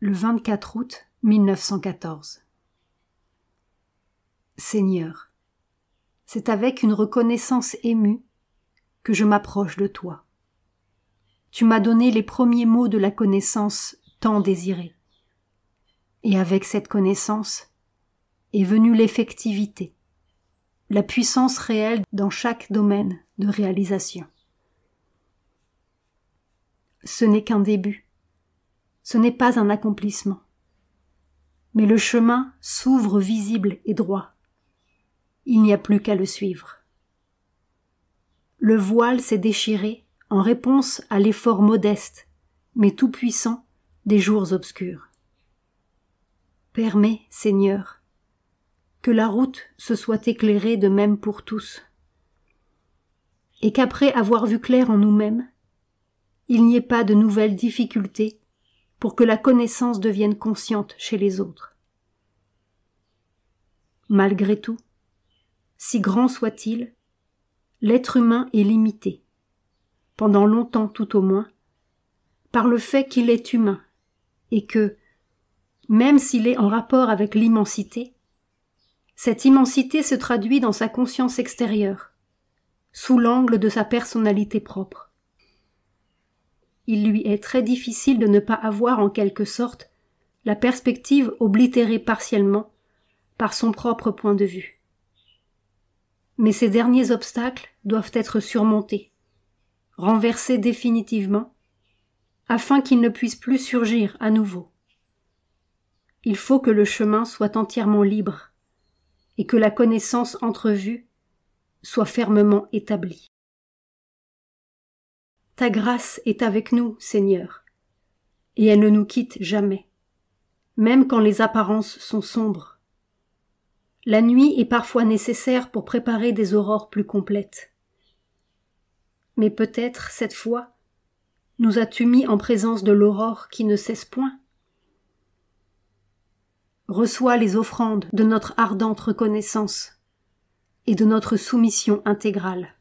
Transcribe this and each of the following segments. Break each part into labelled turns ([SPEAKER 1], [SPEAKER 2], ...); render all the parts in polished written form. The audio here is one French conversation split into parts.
[SPEAKER 1] Le 24 août 1914. Seigneur, c'est avec une reconnaissance émue que je m'approche de toi. Tu m'as donné les premiers mots de la connaissance tant désirée. Et avec cette connaissance est venue l'effectivité, la puissance réelle dans chaque domaine de réalisation. Ce n'est qu'un début, ce n'est pas un accomplissement, mais le chemin s'ouvre visible et droit. Il n'y a plus qu'à le suivre. Le voile s'est déchiré en réponse à l'effort modeste, mais tout-puissant, des jours obscurs. Permets, Seigneur, que la route se soit éclairée de même pour tous, et qu'après avoir vu clair en nous-mêmes, il n'y ait pas de nouvelles difficultés pour que la connaissance devienne consciente chez les autres. Malgré tout, si grand soit-il, l'être humain est limité, pendant longtemps tout au moins, par le fait qu'il est humain, et que, même s'il est en rapport avec l'immensité, cette immensité se traduit dans sa conscience extérieure, sous l'angle de sa personnalité propre. Il lui est très difficile de ne pas avoir en quelque sorte la perspective oblitérée partiellement par son propre point de vue. Mais ces derniers obstacles doivent être surmontés, renversés définitivement, afin qu'ils ne puissent plus surgir à nouveau. Il faut que le chemin soit entièrement libre et que la connaissance entrevue soit fermement établie. Ta grâce est avec nous, Seigneur, et elle ne nous quitte jamais, même quand les apparences sont sombres. La nuit est parfois nécessaire pour préparer des aurores plus complètes. Mais peut-être, cette fois, nous as-tu mis en présence de l'aurore qui ne cesse point. Reçois les offrandes de notre ardente reconnaissance et de notre soumission intégrale.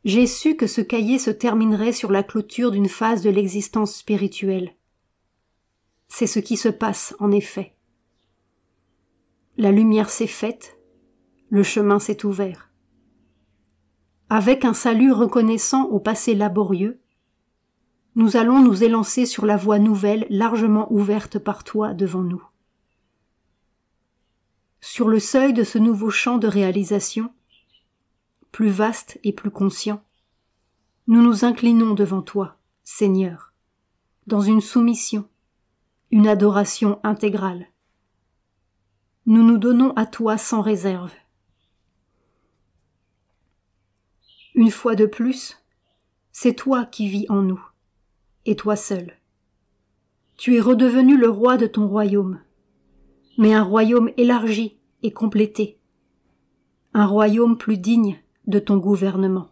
[SPEAKER 1] J'ai su que ce cahier se terminerait sur la clôture d'une phase de l'existence spirituelle. C'est ce qui se passe, en effet. La lumière s'est faite, le chemin s'est ouvert. Avec un salut reconnaissant au passé laborieux, nous allons nous élancer sur la voie nouvelle largement ouverte par toi devant nous. Sur le seuil de ce nouveau champ de réalisation, plus vaste et plus conscient, nous nous inclinons devant toi, Seigneur, dans une soumission, une adoration intégrale. Nous nous donnons à toi sans réserve. Une fois de plus, c'est toi qui vis en nous, et toi seul. Tu es redevenu le roi de ton royaume, mais un royaume élargi et complété, un royaume plus digne de ton gouvernement.